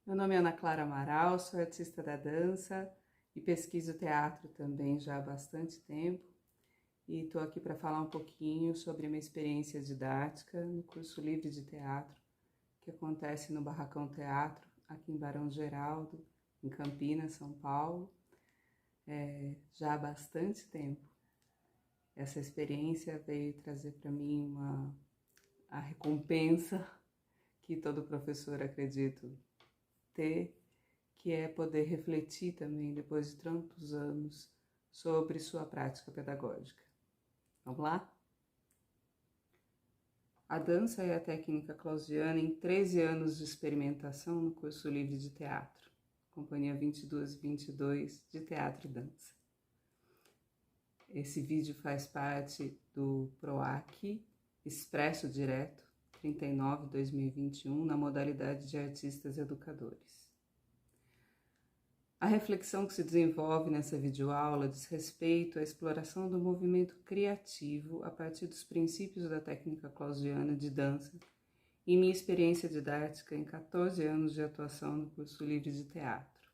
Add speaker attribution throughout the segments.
Speaker 1: Meu nome é Ana Clara Amaral, sou artista da dança e pesquiso teatro também já há bastante tempo. E estou aqui para falar um pouquinho sobre a minha experiência didática no curso livre de teatro, que acontece no Barracão Teatro, aqui em Barão Geraldo, em Campinas, São Paulo, já há bastante tempo. Essa experiência veio trazer para mim a recompensa que todo professor, acredito, ter, que é poder refletir também, depois de tantos anos, sobre sua prática pedagógica. Vamos lá? A dança é a técnica clausiana em 13 anos de experimentação no curso livre de teatro, Companhia 2222 de Teatro e Dança. Esse vídeo faz parte do PROAC Expresso Direto 39/2021 na modalidade de artistas educadores. A reflexão que se desenvolve nessa videoaula diz respeito à exploração do movimento criativo a partir dos princípios da técnica clausiana de dança e minha experiência didática em 14 anos de atuação no curso livre de teatro.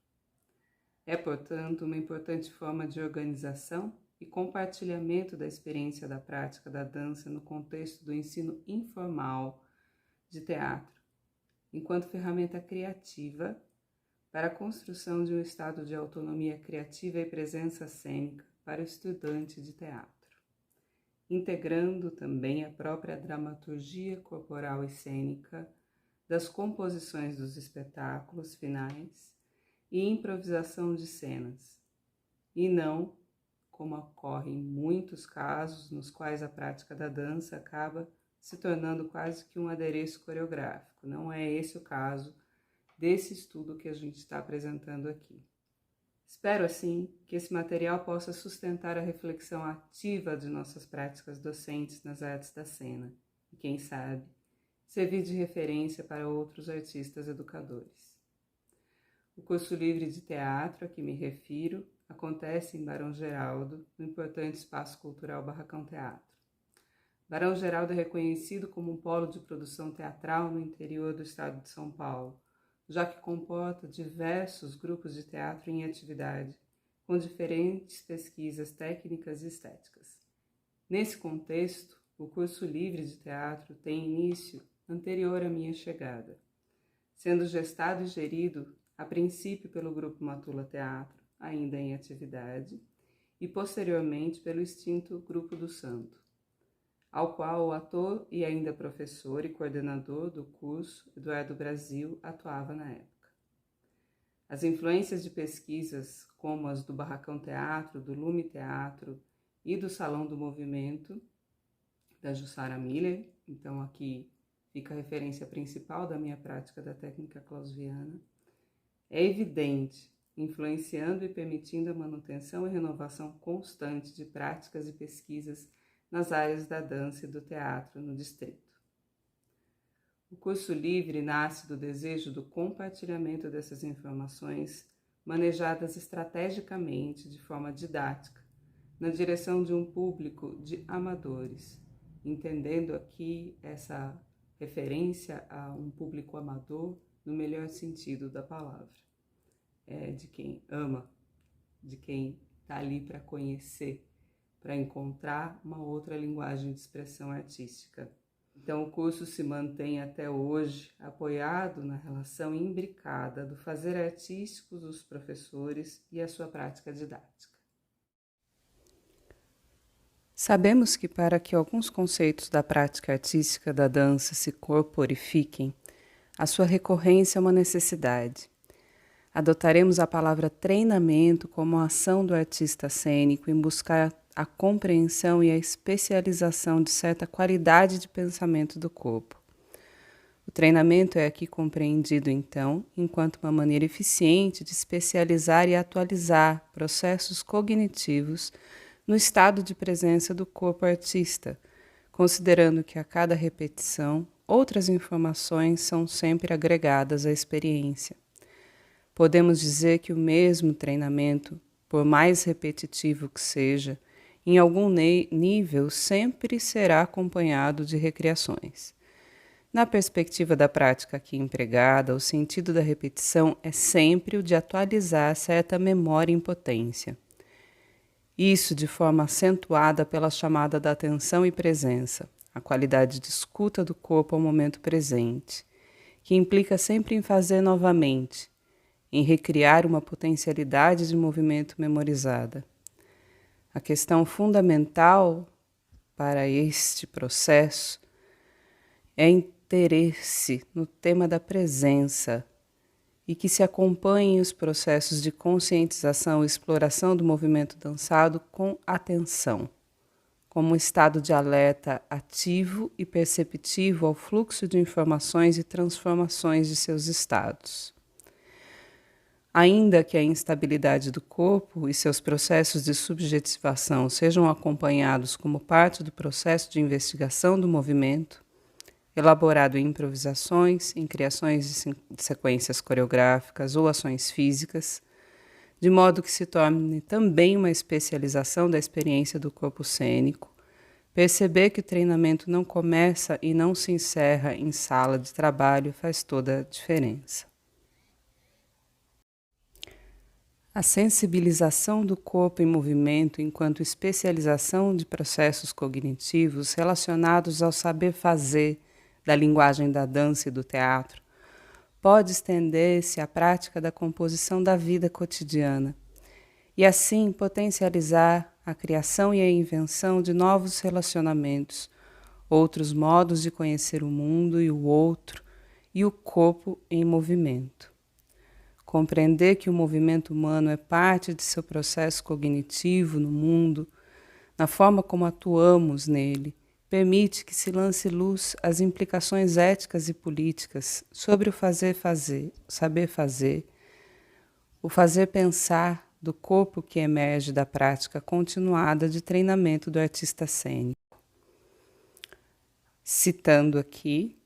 Speaker 1: É, portanto, uma importante forma de organização e compartilhamento da experiência da prática da dança no contexto do ensino informal de teatro, enquanto ferramenta criativa para a construção de um estado de autonomia criativa e presença cênica para o estudante de teatro, integrando também a própria dramaturgia corporal e cênica das composições dos espetáculos finais e improvisação de cenas, e não, como ocorre em muitos casos nos quais a prática da dança acaba se tornando quase que um adereço coreográfico. Não é esse o caso desse estudo que a gente está apresentando aqui. Espero, assim, que esse material possa sustentar a reflexão ativa de nossas práticas docentes nas artes da cena e, quem sabe, servir de referência para outros artistas educadores. O curso livre de teatro a que me refiro acontece em Barão Geraldo, no importante espaço cultural Barracão Teatro. Barão Geraldo é reconhecido como um polo de produção teatral no interior do estado de São Paulo, já que comporta diversos grupos de teatro em atividade, com diferentes pesquisas técnicas e estéticas. Nesse contexto, o curso livre de teatro tem início anterior à minha chegada, sendo gestado e gerido, a princípio pelo Grupo Matula Teatro, ainda em atividade, e posteriormente pelo extinto Grupo do Santo, ao qual o ator e ainda professor e coordenador do curso, Eduardo Brasil, atuava na época. As influências de pesquisas como as do Barracão Teatro, do Lume Teatro e do Salão do Movimento, da Jussara Miller, então aqui fica a referência principal da minha prática da técnica clausiana, é evidente, influenciando e permitindo a manutenção e renovação constante de práticas e pesquisas nas áreas da dança e do teatro no distrito. O curso livre nasce do desejo do compartilhamento dessas informações, manejadas estrategicamente de forma didática, na direção de um público de amadores, entendendo aqui essa referência a um público amador no melhor sentido da palavra, de quem ama, de quem está ali para conhecer, para encontrar uma outra linguagem de expressão artística. Então, o curso se mantém até hoje apoiado na relação imbricada do fazer artístico dos professores e a sua prática didática. Sabemos que para que alguns conceitos da prática artística da dança se corporifiquem, a sua recorrência é uma necessidade. Adotaremos a palavra treinamento como a ação do artista cênico em buscar a compreensão e a especialização de certa qualidade de pensamento do corpo. O treinamento é aqui compreendido, então, enquanto uma maneira eficiente de especializar e atualizar processos cognitivos no estado de presença do corpo artista, considerando que a cada repetição, outras informações são sempre agregadas à experiência. Podemos dizer que o mesmo treinamento, por mais repetitivo que seja, em algum nível sempre será acompanhado de recriações. Na perspectiva da prática aqui empregada, o sentido da repetição é sempre o de atualizar certa memória em potência. Isso de forma acentuada pela chamada da atenção e presença, a qualidade de escuta do corpo ao momento presente, que implica sempre em fazer novamente, em recriar uma potencialidade de movimento memorizada. A questão fundamental para este processo é interesse no tema da presença e que se acompanhem os processos de conscientização e exploração do movimento dançado com atenção, como um estado de alerta ativo e perceptivo ao fluxo de informações e transformações de seus estados. Ainda que a instabilidade do corpo e seus processos de subjetivação sejam acompanhados como parte do processo de investigação do movimento, elaborado em improvisações, em criações de sequências coreográficas ou ações físicas, de modo que se torne também uma especialização da experiência do corpo cênico, perceber que o treinamento não começa e não se encerra em sala de trabalho faz toda a diferença. A sensibilização do corpo em movimento enquanto especialização de processos cognitivos relacionados ao saber fazer da linguagem da dança e do teatro pode estender-se à prática da composição da vida cotidiana e assim potencializar a criação e a invenção de novos relacionamentos, outros modos de conhecer o mundo e o outro e o corpo em movimento. Compreender que o movimento humano é parte de seu processo cognitivo no mundo, na forma como atuamos nele, permite que se lance luz às implicações éticas e políticas sobre o fazer, o saber fazer, o fazer pensar do corpo que emerge da prática continuada de treinamento do artista cênico. Citando aqui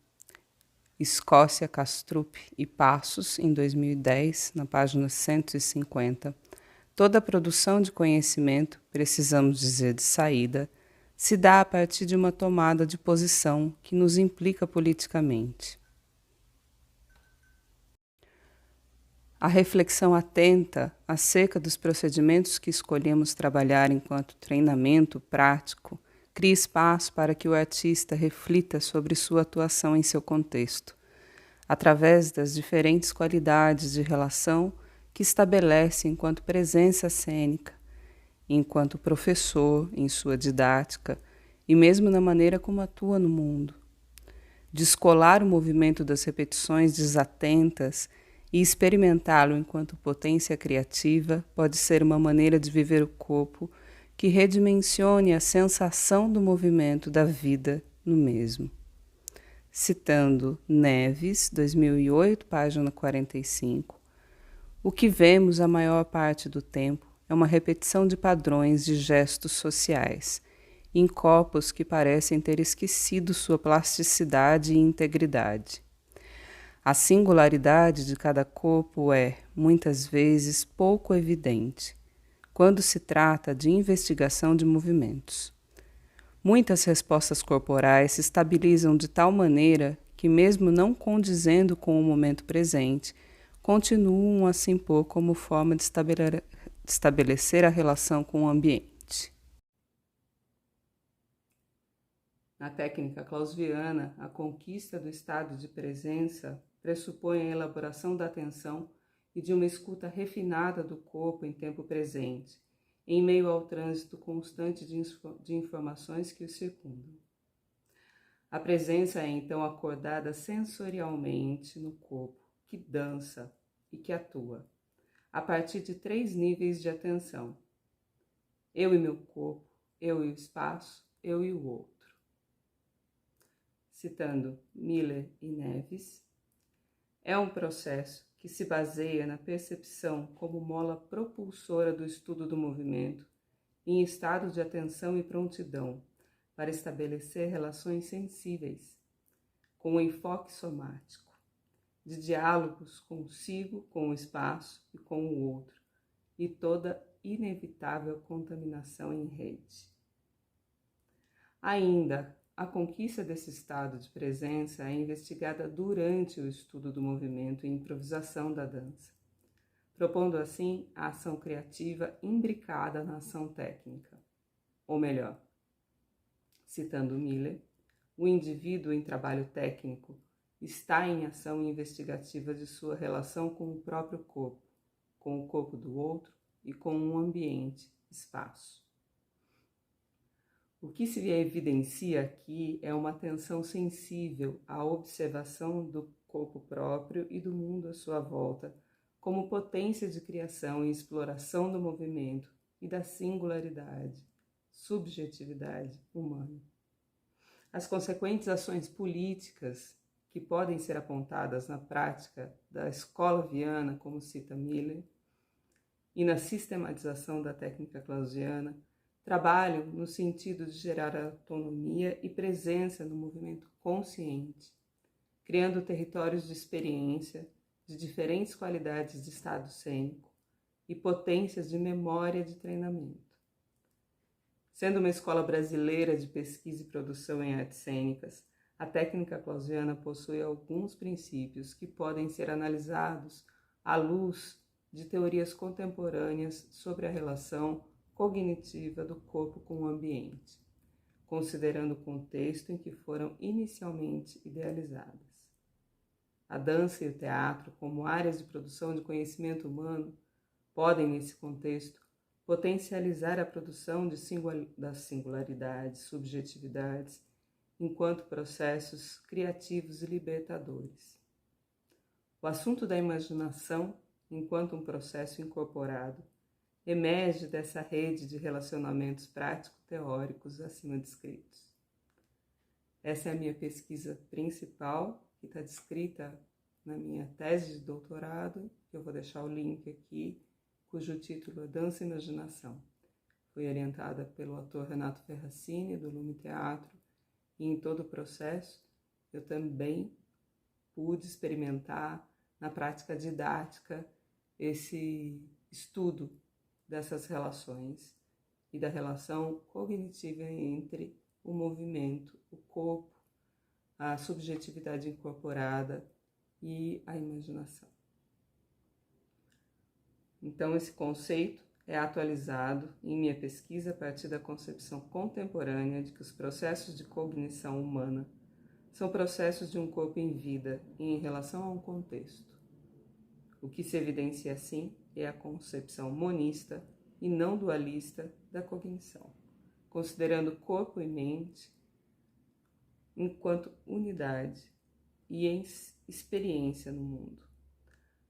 Speaker 1: Escócia, Kastrup e Passos, em 2010, na página 150, toda a produção de conhecimento, precisamos dizer de saída, se dá a partir de uma tomada de posição que nos implica politicamente. A reflexão atenta acerca dos procedimentos que escolhemos trabalhar enquanto treinamento prático cria espaço para que o artista reflita sobre sua atuação em seu contexto, através das diferentes qualidades de relação que estabelece enquanto presença cênica, enquanto professor em sua didática e mesmo na maneira como atua no mundo. Descolar o movimento das repetições desatentas e experimentá-lo enquanto potência criativa pode ser uma maneira de viver o corpo que redimensione a sensação do movimento da vida no mesmo. Citando Neves, 2008, página 45, o que vemos a maior parte do tempo é uma repetição de padrões de gestos sociais, em corpos que parecem ter esquecido sua plasticidade e integridade. A singularidade de cada corpo é, muitas vezes, pouco evidente, quando se trata de investigação de movimentos. Muitas respostas corporais se estabilizam de tal maneira que, mesmo não condizendo com o momento presente, continuam a se impor como forma de estabelecer a relação com o ambiente. Na técnica clausewittiana, a conquista do estado de presença pressupõe a elaboração da atenção e de uma escuta refinada do corpo em tempo presente, em meio ao trânsito constante de informações que o circundam. A presença é então acordada sensorialmente no corpo, que dança e que atua, a partir de 3 níveis de atenção: eu e meu corpo, eu e o espaço, eu e o outro. Citando Miller e Neves, é um processo que se baseia na percepção como mola propulsora do estudo do movimento, em estado de atenção e prontidão, para estabelecer relações sensíveis, com um enfoque somático, de diálogos consigo, com o espaço e com o outro, e toda inevitável contaminação em rede. Ainda a conquista desse estado de presença é investigada durante o estudo do movimento e improvisação da dança, propondo assim a ação criativa imbricada na ação técnica. Ou melhor, citando Miller, o indivíduo em trabalho técnico está em ação investigativa de sua relação com o próprio corpo, com o corpo do outro e com um ambiente, espaço. O que se evidencia aqui é uma atenção sensível à observação do corpo próprio e do mundo à sua volta, como potência de criação e exploração do movimento e da singularidade, subjetividade humana. As consequentes ações políticas que podem ser apontadas na prática da escola viana, como cita Miller, e na sistematização da técnica clausiana, trabalham no sentido de gerar autonomia e presença no movimento consciente, criando territórios de experiência de diferentes qualidades de estado cênico e potências de memória de treinamento. Sendo uma escola brasileira de pesquisa e produção em artes cênicas, a técnica clausiana possui alguns princípios que podem ser analisados à luz de teorias contemporâneas sobre a relação cognitiva do corpo com o ambiente, considerando o contexto em que foram inicialmente idealizadas. A dança e o teatro, como áreas de produção de conhecimento humano, podem, nesse contexto, potencializar a produção das singularidades, subjetividades, enquanto processos criativos e libertadores. O assunto da imaginação, enquanto um processo incorporado, emerge dessa rede de relacionamentos prático-teóricos acima descritos. Essa é a minha pesquisa principal, que está descrita na minha tese de doutorado, que eu vou deixar o link aqui, cujo título é Dança e Imaginação. Foi orientada pelo ator Renato Ferracini, do Lume Teatro, e em todo o processo eu também pude experimentar na prática didática esse estudo dessas relações e da relação cognitiva entre o movimento, o corpo, a subjetividade incorporada e a imaginação. Então, esse conceito é atualizado em minha pesquisa a partir da concepção contemporânea de que os processos de cognição humana são processos de um corpo em vida e em relação a um contexto. O que se evidencia assim é a concepção monista e não dualista da cognição, considerando corpo e mente enquanto unidade e em experiência no mundo.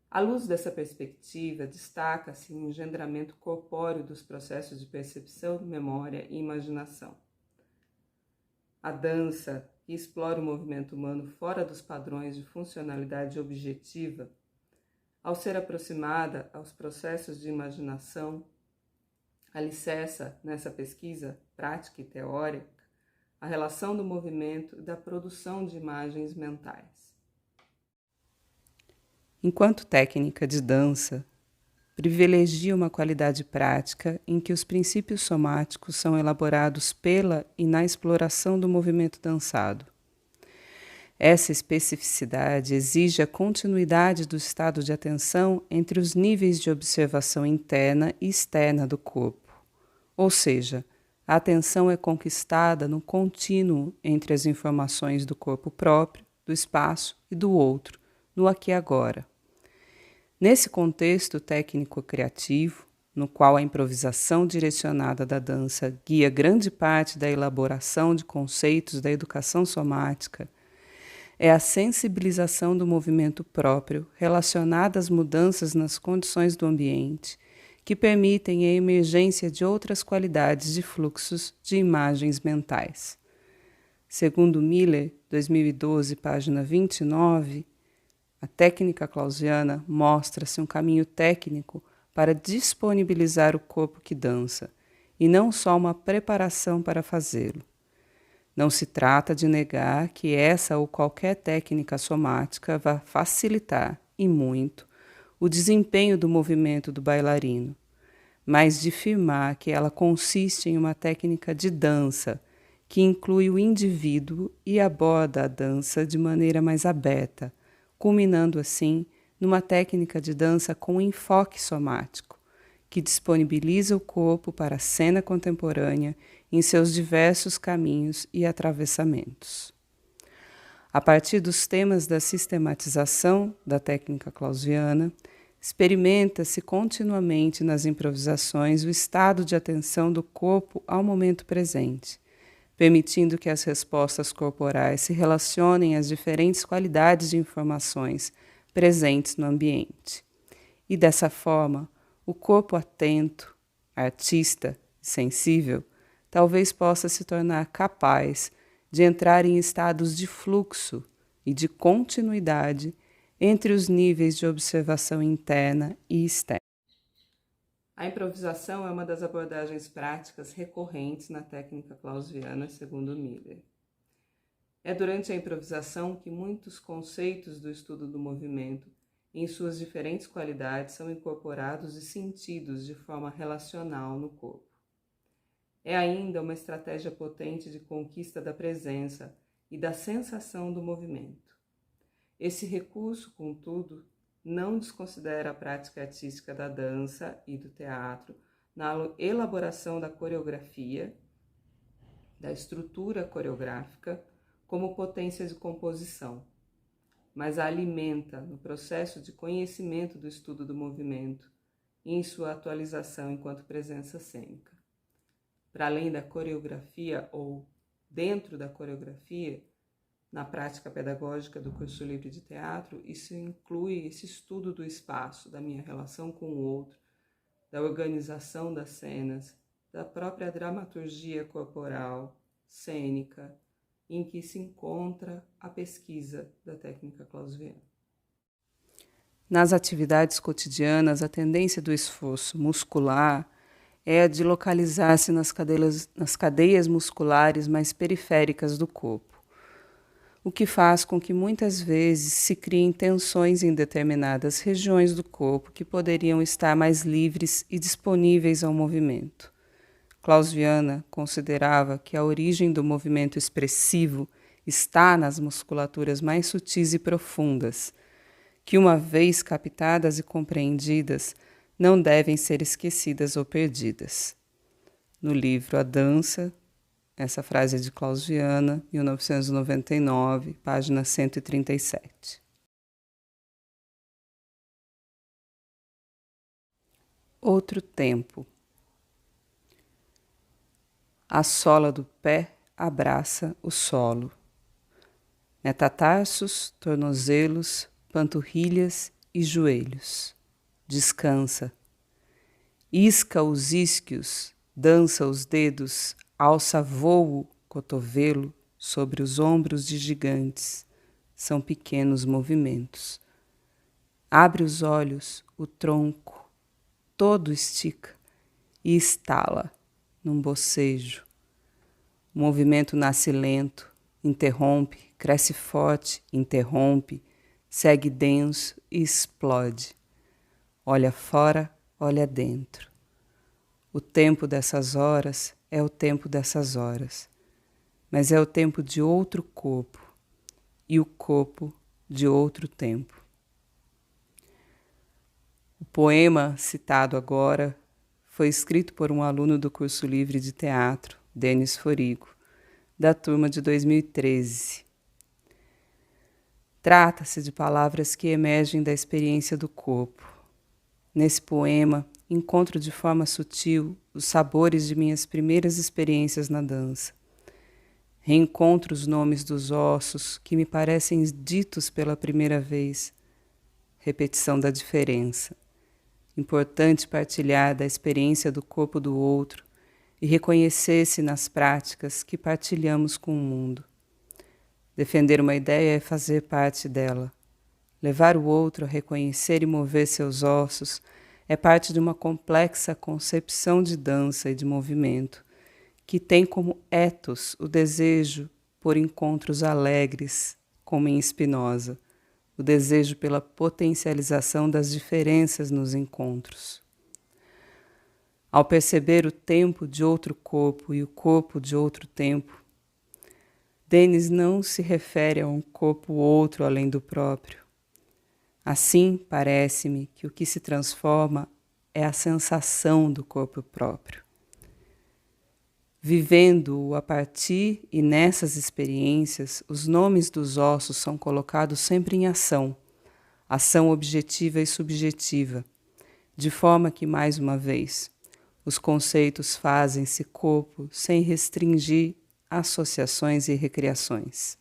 Speaker 1: À luz dessa perspectiva, destaca-se o engendramento corpóreo dos processos de percepção, memória e imaginação. A dança, que explora o movimento humano fora dos padrões de funcionalidade objetiva, ao ser aproximada aos processos de imaginação, alicerça nessa pesquisa prática e teórica a relação do movimento e da produção de imagens mentais. Enquanto técnica de dança, privilegia uma qualidade prática em que os princípios somáticos são elaborados pela e na exploração do movimento dançado. Essa especificidade exige a continuidade do estado de atenção entre os níveis de observação interna e externa do corpo, ou seja, a atenção é conquistada no contínuo entre as informações do corpo próprio, do espaço e do outro, no aqui e agora. Nesse contexto técnico-criativo, no qual a improvisação direcionada da dança guia grande parte da elaboração de conceitos da educação somática, é a sensibilização do movimento próprio relacionada às mudanças nas condições do ambiente que permitem a emergência de outras qualidades de fluxos de imagens mentais. Segundo Miller, 2012, página 29, a técnica clausiana mostra-se um caminho técnico para disponibilizar o corpo que dança, e não só uma preparação para fazê-lo. Não se trata de negar que essa ou qualquer técnica somática vá facilitar, e muito, o desempenho do movimento do bailarino, mas de afirmar que ela consiste em uma técnica de dança que inclui o indivíduo e aborda a dança de maneira mais aberta, culminando assim numa técnica de dança com enfoque somático, que disponibiliza o corpo para a cena contemporânea em seus diversos caminhos e atravessamentos. A partir dos temas da sistematização da técnica clausiana, experimenta-se continuamente nas improvisações o estado de atenção do corpo ao momento presente, permitindo que as respostas corporais se relacionem às diferentes qualidades de informações presentes no ambiente. E dessa forma, o corpo atento, artista, sensível, talvez possa se tornar capaz de entrar em estados de fluxo e de continuidade entre os níveis de observação interna e externa. A improvisação é uma das abordagens práticas recorrentes na técnica clausiana, segundo Miller. É durante a improvisação que muitos conceitos do estudo do movimento, em suas diferentes qualidades, são incorporados e sentidos de forma relacional no corpo. É ainda uma estratégia potente de conquista da presença e da sensação do movimento. Esse recurso, contudo, não desconsidera a prática artística da dança e do teatro na elaboração da coreografia, da estrutura coreográfica, como potência de composição, mas a alimenta no processo de conhecimento do estudo do movimento e em sua atualização enquanto presença cênica. Para além da coreografia ou dentro da coreografia, na prática pedagógica do curso livre de teatro, isso inclui esse estudo do espaço, da minha relação com o outro, da organização das cenas, da própria dramaturgia corporal, cênica, em que se encontra a pesquisa da técnica clausiana. Nas atividades cotidianas, a tendência do esforço muscular é a de localizar-se nas cadeias musculares mais periféricas do corpo, o que faz com que muitas vezes se criem tensões em determinadas regiões do corpo que poderiam estar mais livres e disponíveis ao movimento. Clausiana considerava que a origem do movimento expressivo está nas musculaturas mais sutis e profundas, que, uma vez captadas e compreendidas, não devem ser esquecidas ou perdidas. No livro A Dança, essa frase é de Clausiana, 1999, página 137. Outro tempo. A sola do pé abraça o solo. Metatarsos, tornozelos, panturrilhas e joelhos. Descansa. Isca os isquios, dança os dedos, alça voo, cotovelo, sobre os ombros de gigantes. São pequenos movimentos. Abre os olhos, o tronco, todo estica e estala num bocejo. O movimento nasce lento, interrompe, cresce forte, interrompe, segue denso e explode. Olha fora, olha dentro. O tempo dessas horas é o tempo dessas horas, mas é o tempo de outro corpo e o corpo de outro tempo. O poema citado agora foi escrito por um aluno do curso livre de teatro, Denis Forigo, da turma de 2013. Trata-se de palavras que emergem da experiência do corpo. Nesse poema, encontro de forma sutil os sabores de minhas primeiras experiências na dança. Reencontro os nomes dos ossos que me parecem ditos pela primeira vez. Repetição da diferença. Importante partilhar da experiência do corpo do outro e reconhecer-se nas práticas que partilhamos com o mundo. Defender uma ideia é fazer parte dela. Levar o outro a reconhecer e mover seus ossos é parte de uma complexa concepção de dança e de movimento, que tem como ethos o desejo por encontros alegres, como em Spinoza, o desejo pela potencialização das diferenças nos encontros. Ao perceber o tempo de outro corpo e o corpo de outro tempo, Denis não se refere a um corpo outro além do próprio. Assim, parece-me que o que se transforma é a sensação do corpo próprio. Vivendo-o a partir e nessas experiências, os nomes dos ossos são colocados sempre em ação, ação objetiva e subjetiva, de forma que, mais uma vez, os conceitos fazem-se corpo sem restringir associações e recriações.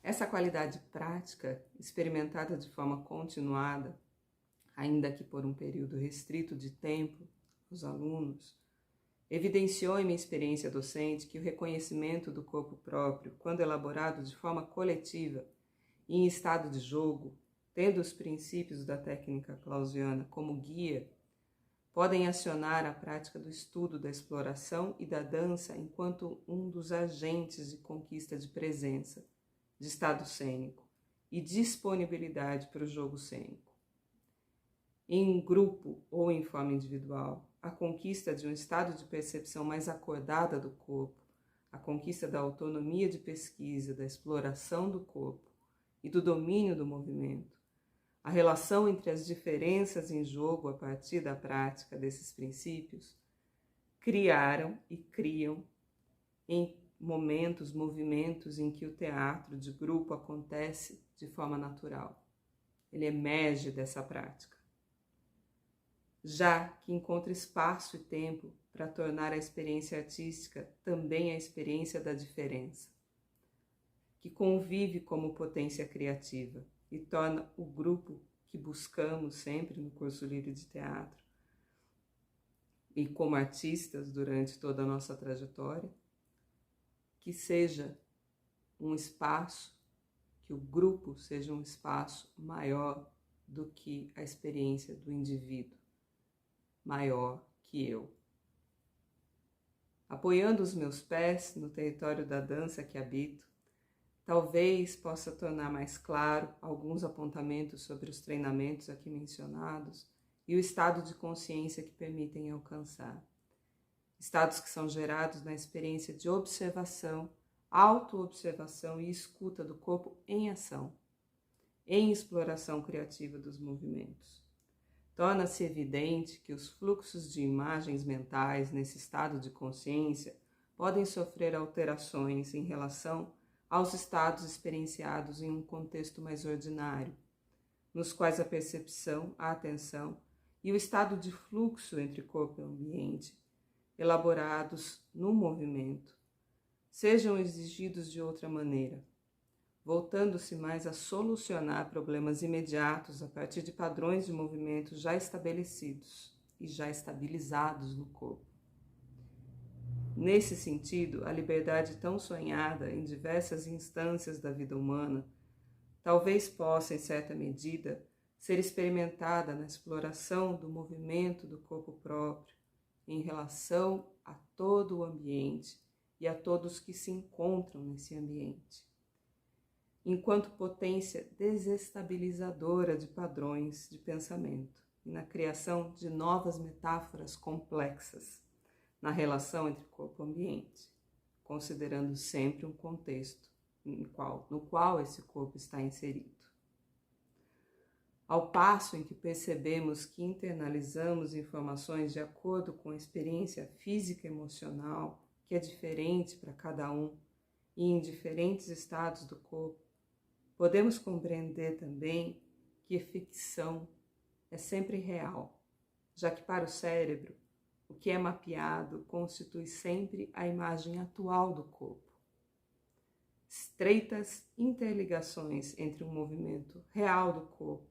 Speaker 1: Essa qualidade prática, experimentada de forma continuada, ainda que por um período restrito de tempo, os alunos, evidenciou em minha experiência docente que o reconhecimento do corpo próprio, quando elaborado de forma coletiva e em estado de jogo, tendo os princípios da técnica clausiana como guia, podem acionar a prática do estudo da exploração e da dança enquanto um dos agentes de conquista de presença, de estado cênico e disponibilidade para o jogo cênico. Em grupo ou em forma individual, a conquista de um estado de percepção mais acordada do corpo, a conquista da autonomia de pesquisa, da exploração do corpo e do domínio do movimento, a relação entre as diferenças em jogo a partir da prática desses princípios, criaram e criam em movimentos em que o teatro de grupo acontece de forma natural. Ele emerge dessa prática, já que encontra espaço e tempo para tornar a experiência artística também a experiência da diferença, que convive como potência criativa e torna o grupo que buscamos sempre no curso livre de teatro e como artistas durante toda a nossa trajetória, que seja um espaço, que o grupo seja um espaço maior do que a experiência do indivíduo, maior que eu. Apoiando os meus pés no território da dança que habito, talvez possa tornar mais claro alguns apontamentos sobre os treinamentos aqui mencionados e o estado de consciência que permitem alcançar. Estados que são gerados na experiência de observação, autoobservação e escuta do corpo em ação, em exploração criativa dos movimentos. Torna-se evidente que os fluxos de imagens mentais nesse estado de consciência podem sofrer alterações em relação aos estados experienciados em um contexto mais ordinário, nos quais a percepção, a atenção e o estado de fluxo entre corpo e ambiente, elaborados no movimento, sejam exigidos de outra maneira, voltando-se mais a solucionar problemas imediatos a partir de padrões de movimento já estabelecidos e já estabilizados no corpo. Nesse sentido, a liberdade tão sonhada em diversas instâncias da vida humana talvez possa, em certa medida, ser experimentada na exploração do movimento do corpo próprio em relação a todo o ambiente e a todos que se encontram nesse ambiente, enquanto potência desestabilizadora de padrões de pensamento e na criação de novas metáforas complexas na relação entre corpo e ambiente, considerando sempre um contexto no qual esse corpo está inserido. Ao passo em que percebemos que internalizamos informações de acordo com a experiência física e emocional, que é diferente para cada um e em diferentes estados do corpo, podemos compreender também que a ficção é sempre real, já que para o cérebro, o que é mapeado constitui sempre a imagem atual do corpo. Estreitas interligações entre o movimento real do corpo,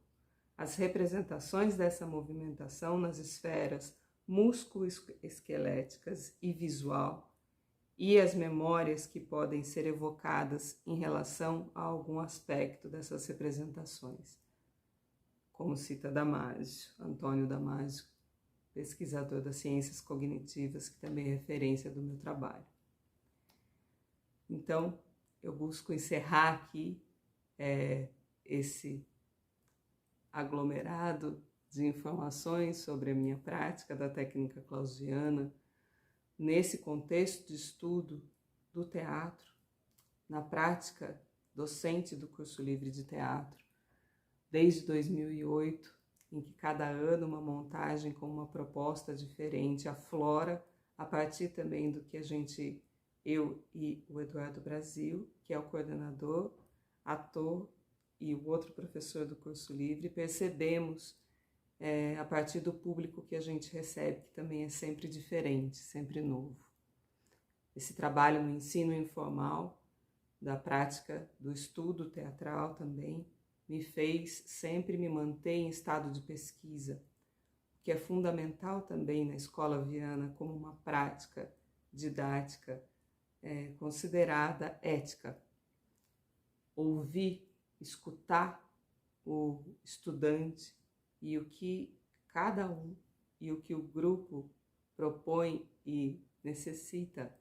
Speaker 1: as representações dessa movimentação nas esferas músculo-esqueléticas e visual, e as memórias que podem ser evocadas em relação a algum aspecto dessas representações, como cita Damasio, Antônio Damasio, pesquisador das ciências cognitivas, que também é referência do meu trabalho. Então, eu busco encerrar aqui esse aglomerado de informações sobre a minha prática da técnica clausiana nesse contexto de estudo do teatro, na prática docente do curso livre de teatro, desde 2008, em que cada ano uma montagem com uma proposta diferente aflora, a partir também do que eu e o Eduardo Brasil, que é o coordenador, ator e o outro professor do curso livre, percebemos a partir do público que a gente recebe, que também é sempre diferente, sempre novo. Esse trabalho no ensino informal, da prática do estudo teatral também, me fez sempre me manter em estado de pesquisa, que é fundamental também na Escola Viana como uma prática didática considerada ética. Ouvir, escutar o estudante e o que cada um e o que o grupo propõe e necessita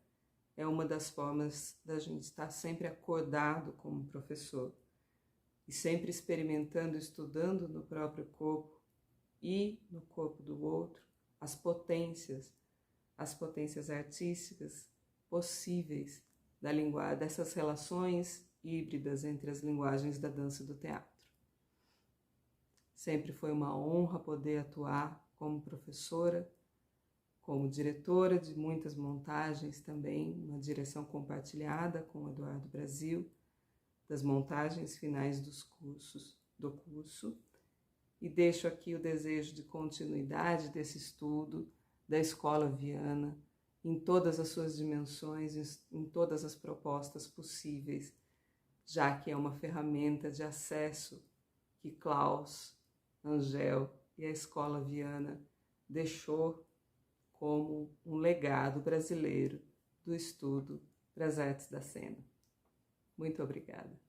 Speaker 1: é uma das formas da gente estar sempre acordado como professor e sempre experimentando, estudando no próprio corpo e no corpo do outro as potências artísticas possíveis da linguagem, dessas relações híbridas entre as linguagens da dança e do teatro. Sempre foi uma honra poder atuar como professora, como diretora de muitas montagens também, uma direção compartilhada com o Eduardo Brasil, das montagens finais do curso, e deixo aqui o desejo de continuidade desse estudo da Escola Viana, em todas as suas dimensões, em todas as propostas possíveis, já que é uma ferramenta de acesso que Klaus, Angel e a Escola Viana deixou como um legado brasileiro do estudo das artes da cena. Muito obrigada.